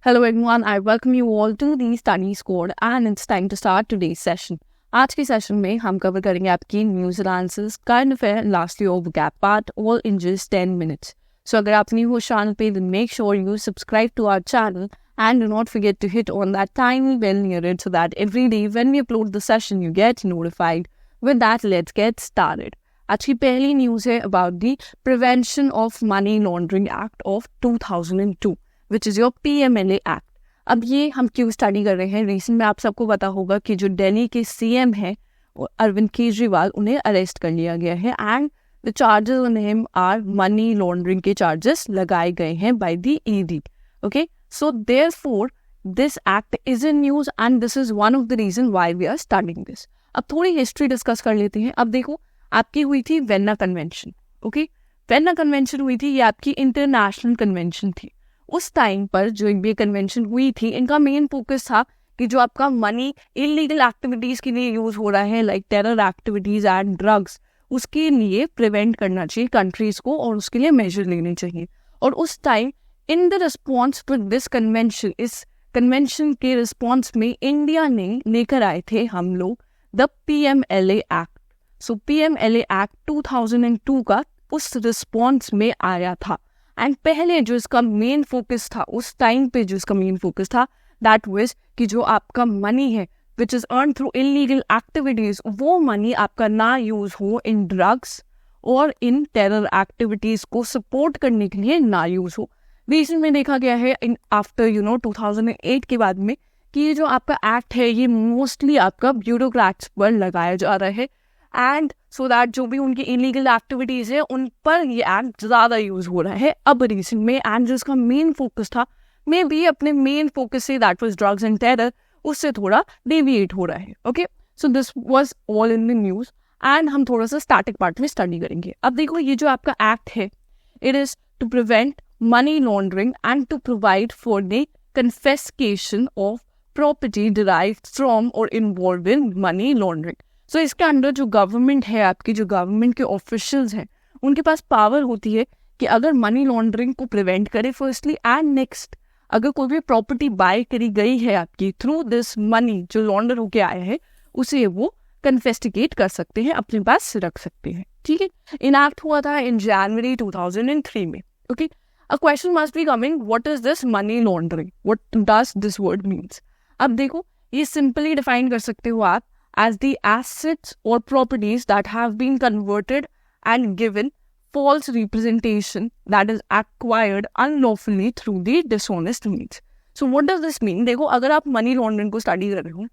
Hello everyone, I welcome you all to the Study Squad and it's time to start today's session. आज के session में हम cover करेंगे आपकी news and answers, current affair, lastly of gap part, all in just 10 minutes. So अगर आप new हो channel पे then make sure you subscribe to our channel and do not forget to hit on that tiny bell near it so that every day when we upload the session you get notified. With that, let's get started. आज की पहली news है about the Prevention of Money Laundering Act of 2002. Which is your PMLA act. अब ये हम क्यों study कर रहे हैं? रीसेंट में आप सबको पता होगा कि जो दिल्ली के CM हैं अरविंद केजरीवाल, उन्हें अरेस्ट कर लिया गया है and the charges on him are money laundering के चार्जेस लगाए गए हैं by the ED. Okay, so therefore this act is in news and this is one of the reason why we are studying this. अब थोड़ी history discuss कर लेते हैं. अब देखो, आपकी हुई थी Venna convention. Okay, Venna convention हुई थी, ये आपकी इंटरनेशनल कन्वेंशन थी. उस टाइम पर जो ये कन्वेंशन हुई थी, इनका मेन फोकस था कि जो आपका मनी इलीगल एक्टिविटीज़ के लिए यूज़ हो रहा है like terror activities and drugs, उसके लिए प्रिवेंट करना चाहिए कंट्रीज़ को और उसके लिए मेजर लेने चाहिए. और उस time in the response to this convention, इस कन्वेंशन के रिस्पॉन्स में इंडिया ने लेकर आए थे हम लोग the PMLA act. So PMLA act 2002 का उस रिस्पॉन्स में आया था. एंड पहले जो इसका मेन फोकस था, उस टाइम पे जो इसका मेन फोकस था, दैट वाज कि जो आपका मनी है which is earn through illegal activities, वो मनी आपका ना यूज़ हो इन ड्रग्स और इन टेरर एक्टिविटीज़ को सपोर्ट करने के लिए ना यूज़ हो. रीजन में देखा गया है इन आफ्टर 2008 के बाद में कि ये जो आपका एक्ट है ये मोस्टली आपका ब्यूरोक्रेट्स पर लगाया जा रहा है एंड सो दैट जो भी उनकी इलीगल एक्टिविटीज़ है उन पर ये एक्ट ज़्यादा यूज़ हो रहा है अब रिसेंट में. एंड जिसका मेन फोकस था, मे बी अपने main focus say that was drugs and terror, उससे थोड़ा डेविएट हो रहा है. Okay, so this was all in the news and हम थोड़ा सा स्टार्टिंग पार्ट में स्टडी करेंगे. अब देखो, ये जो आपका एक्ट है, it is to prevent money laundering and to provide for the confiscation of property derived from और involve in money laundering. So इसके अंडर जो गवर्नमेंट है, आपकी जो गवर्नमेंट के ऑफिशियल्स हैं, उनके पास पावर होती है कि अगर मनी लॉन्ड्रिंग को प्रिवेंट करे फर्स्टली, एंड नेक्स्ट अगर कोई भी प्रॉपर्टी बाय करी गई है आपकी थ्रू दिस मनी जो लॉन्डर होके आया है, उसे वो कन्फेस्टिकेट कर सकते हैं, अपने पास रख सकते हैं. ठीक है, इनैक्ट हुआ था इन जनवरी 2003 में. Okay, a question must be coming, what is this money laundering, what does this word means. अब देखो, ये सिंपली डिफाइन कर सकते हो आप as the assets or properties that have been converted and given false representation that is acquired unlawfully through the dishonest means. So what does this mean? देखो, अगर आप मनी लॉन्ड्रिंग को स्टडी कर रहे हो,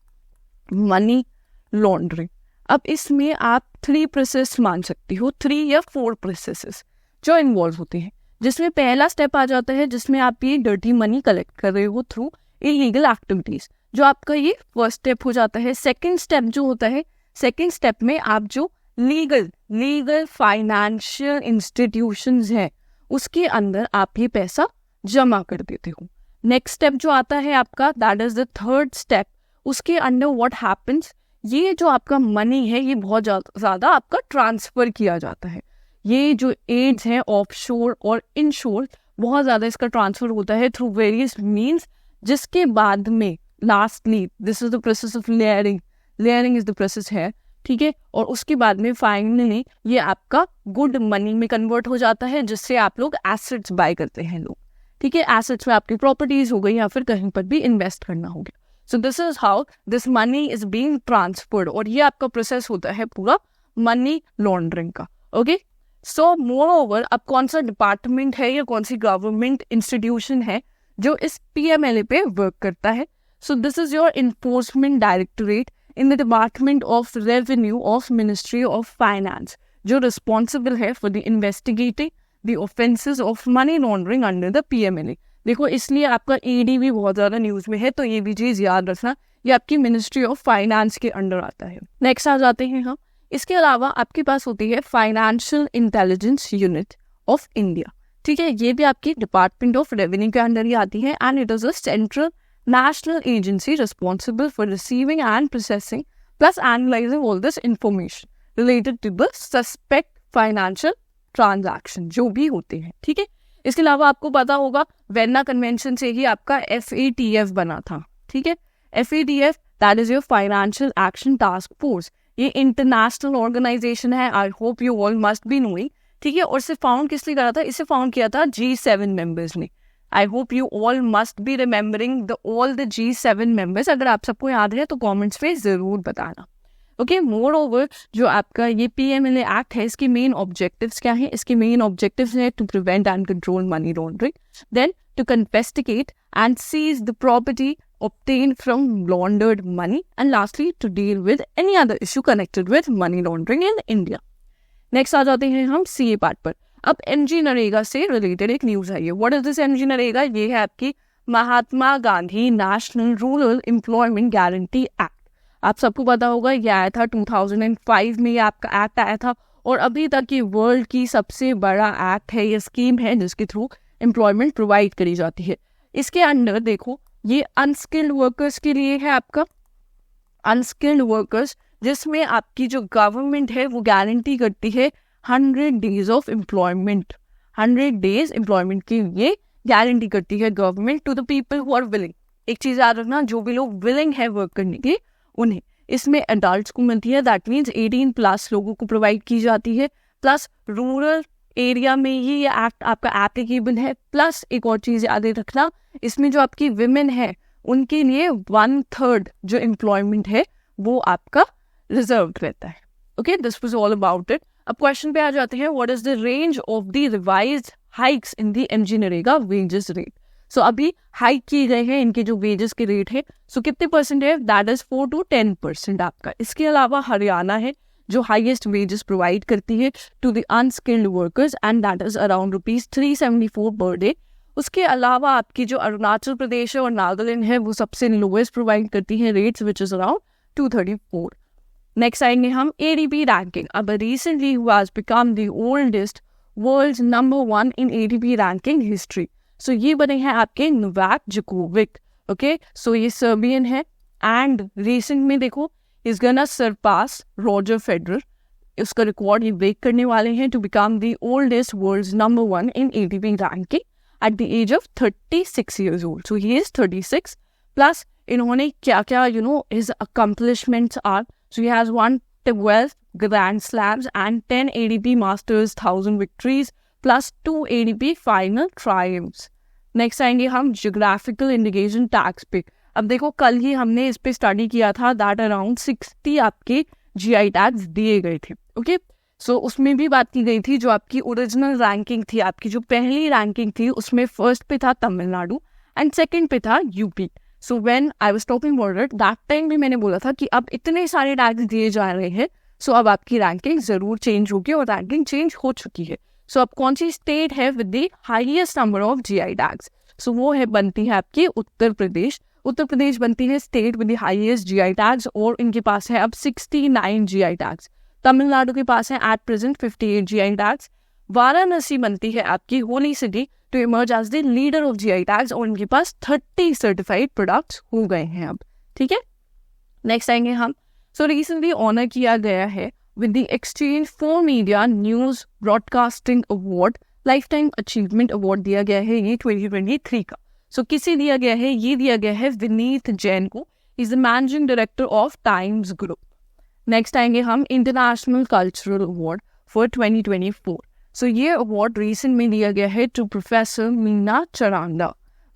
मनी लॉन्ड्रिंग, अब इसमें आप 3 प्रोसेस मान सकती हो, 3 या 4 प्रोसेसेस जो इन्वॉल्व होते हैं. जिसमें पहला स्टेप आ जाता है जिसमें आप ये डर्टी मनी कलेक्ट कर रहे हो थ्रू इलीगल एक्टिविटीज, जो आपका ये फर्स्ट स्टेप हो जाता है. सेकंड स्टेप जो होता है, सेकंड स्टेप में आप जो लीगल फाइनेंशियल इंस्टीट्यूशंस हैं उसके अंदर आप ये पैसा जमा कर देते हो. नेक्स्ट स्टेप जो आता है आपका, that is the third step. उसके अंडर व्हाट हैपेंस, ये जो आपका मनी है ये बहुत ज़्यादा आपका ट्रांसफ़र किया जाता है. ये जो एड्स हैं ऑफशोर और इनशोर, बहुत ज़्यादा इसका ट्रांसफ़र होता है थ्रू वेरियस मीन्स, जिसके बाद में lastly this is the process of layering is the process है. ठीक है, और उसके बाद में फाइनली ये आपका गुड मनी में कन्वर्ट हो जाता है, जिससे आप लोग एसेट्स बाय करते हैं लोग. ठीक है, एसेट्स में आपकी प्रॉपर्टीज हो गई या फिर कहीं पर भी इन्वेस्ट करना हो गया. So this is how this money is being transferred, और ये आपका प्रोसेस होता है पूरा मनी लॉन्ड्रिंग का. ओके, सो मोर ओवर, अब कौन सा डिपार्टमेंट है या कौन सी गवर्नमेंट इंस्टीट्यूशन है जो इस PMLA पे वर्क करता है? So this is your Enforcement Directorate in the Department of Revenue of Ministry of Finance, जो responsible है for the investigating the offences of money laundering under the PMLA. देखो, इसलिए आपका ED भी बहुत ज़्यादा न्यूज़ में है, तो ये भी चीज़ याद रखना, ये आपकी मिनिस्ट्री ऑफ फाइनेंस के अंडर आता है. नेक्स्ट आ जाते हैं हम. इसके अलावा आपके पास होती है financial intelligence unit of India. ठीक है, ये भी आपकी डिपार्टमेंट ऑफ रेवेन्यू के अंडर ही आती है and it is a central national agency responsible for receiving and processing plus analyzing all this information related to the suspect financial transaction जो भी होते हैं. ठीक है, इसके अलावा आपको पता होगा वेन्ना कन्वेंशन से ही आपका FATF बना था, ठीक है। FATF that is your financial action task force. ये इंटरनेशनल ऑर्गेनाइजेशन है, आई hope you all must be knowing, ठीक है। और इसे फाउंड किस लिए करा था? इसे फाउंड किया था G7 मेंबर्स ने। आई hope you all must be remembering all the G7 members. अगर आप सबको याद है तो कमेंट्स पे जरूर बताना। ओके, मोर ओवर जो आपका ये PMLA एक्ट है, इसके मेन ऑब्जेक्टिव्स क्या है? इसके मेन ऑब्जेक्टिव्स है to prevent and control money laundering, then to confiscate and seize the property obtained from laundered money, and lastly to deal with any other issue connected with money laundering in India. Next आ जाते हैं हम CA part पर। अब MG NREGA से related एक news है। ये what is this MG NREGA? ये है आपकी Mahatma Gandhi national rural employment guarantee act. आप सबको पता होगा ये आया था 2005 में, ये आपका एक्ट आया था और अभी तक ये वर्ल्ड की सबसे बड़ा एक्ट है, ये स्कीम है जिसके थ्रू एम्प्लॉयमेंट प्रोवाइड करी जाती है। इसके अंडर देखो ये अनस्किल्ड वर्कर्स के लिए है, आपका अनस्किल्ड वर्कर्स, जिसमें आपकी जो गवर्नमेंट है वो गारंटी करती है 100 days of employment. 100 days employment के लिए गारंटी करती है government to the people who are willing. एक चीज याद रखना, जो भी लोग विलिंग है वर्क करने के लिए उन्हें। इसमें एडल्ट्स को मिलती है, दैट मीन्स 18+ लोगों को प्रोवाइड की जाती है, प्लस रूरल एरिया में ही ये एक्ट आपका एप्लीकेबल है। प्लस एक और चीज याद रखना, इसमें जो आपकी विमेन है उनके लिए 1/3 जो एम्प्लॉयमेंट है वो आपका रिजर्व रहता है। Okay, this was all about it. अब क्वेश्चन पे आ जाते हैं, what is the range of the revised hikes in the MG NREGA wages rate. So अभी हाइक किए गए हैं इनके जो वेजेस के रेट है, सो कितने परसेंट है? दैट इज 4 to 10% आपका। इसके अलावा हरियाणा है जो हाईएस्ट वेजेस प्रोवाइड करती है to the unskilled workers and that is around ₹374 पर डे। उसके अलावा आपकी जो अरुणाचल प्रदेश है और नागालैंड है वो सबसे लोएस्ट प्रोवाइड करती है rates which is around 234। Next आएंगे हम ADP रैंकिंग। अब recently who has become the oldest world number 1 in ADP ranking history. So ये बने हैं आपके नोवाक जोकोविक। ओके, सो ये सर्बियन है एंड रिसेंट में देखो is gonna surpass Roger Federer. उसका रिकॉर्ड ये ब्रेक करने वाले हैं to become the oldest world number 1 in ADP ranking at the age of 36 years old. So he is 36 plus इन्होंने क्या क्या his accomplishments are. So he has won 12 Grand Slams and 10 ADP Masters 1000 victories plus 2 ADP final triumphs. Next आएंगे हम geographical indication tax पे। अब देखो कल ही हमने इस पे स्टडी किया था दैट अराउंड 60 आपके GI टैग्स दिए गए थे। ओके, सो उसमें भी बात की गई थी जो आपकी ओरिजिनल रैंकिंग थी, आपकी जो पहली रैंकिंग थी उसमें फर्स्ट पे था तमिलनाडु एंड सेकंड पे था UP. So when I was talking about it that time भी मैंने बोला था कि अब इतने सारे टैग्स दिए जा रहे हैं, सो अब आपकी रैंकिंग जरूर चेंज होगी और रैंकिंग चेंज हो चुकी है। सो अब कौन सी स्टेट है with the highest number of GI tags? So वो है बनती है आपकी उत्तर प्रदेश। उत्तर प्रदेश बनती है state with the highest GI tags और इनके पास है अब 69 GI टैग्स। तमिलनाडु के पास है at present 58 GI tags. Varanasi बनती है आपकी holy city to emerge as the leader of GI tags और इनके पास 30 सर्टिफाइड प्रोडक्ट्स हो गए हैं अब। ठीक है, नेक्स्ट आएंगे हम। सो रिसेंटली ऑनर किया गया है with the exchange for media news broadcasting award, life time achievement award दिया गया है ये 2023 का। सो किसे दिया गया है? ये दिया गया है विनीत जैन को, is the managing director of Times Group. Next आएंगे हम international cultural award for 2024। So ये अवार्ड रिसेंट में दिया गया है to professor Meena Charanda.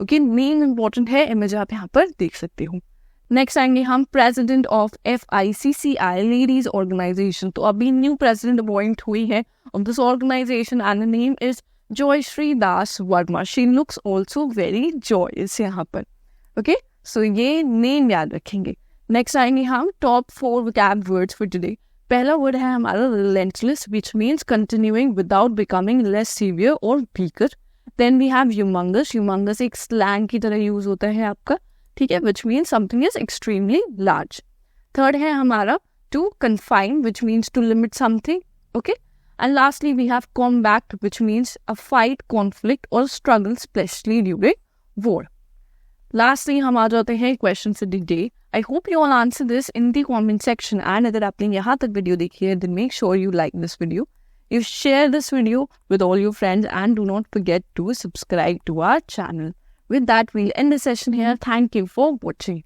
Okay, main important है, इमेज आप यहाँ पर देख सकते हो। नेक्स्ट आएंगे हम president of FICCI ladies organization. तो अभी न्यू प्रेसिडेंट अपॉइंट हुई है of this organization and the name is Joyshree Das Verma. She looks also very Joyce यहाँ पर। ओके, सो ये नेम याद रखेंगे। नेक्स्ट आएंगे हम top 4 vocab words for today. पहला वर्ड है हमारा relentless, which means continuing without becoming less severe or weaker. Then we have humongous. Humongous एक slang की तरह यूज होता है आपका, ठीक है, which means something is extremely large. Third है हमारा to confine, which means to limit something. Okay, and lastly we have combat, which means a fight, conflict or struggle, especially during war. Lastly हम आ जाते हैं question for the day. I hope you all answer this in the comment section and अगर आपने यहाँ तक video देखी है then make sure you like this video. You share this video with all your friends and do not forget to subscribe to our channel. With that, we'll end the session here. Thank you for watching.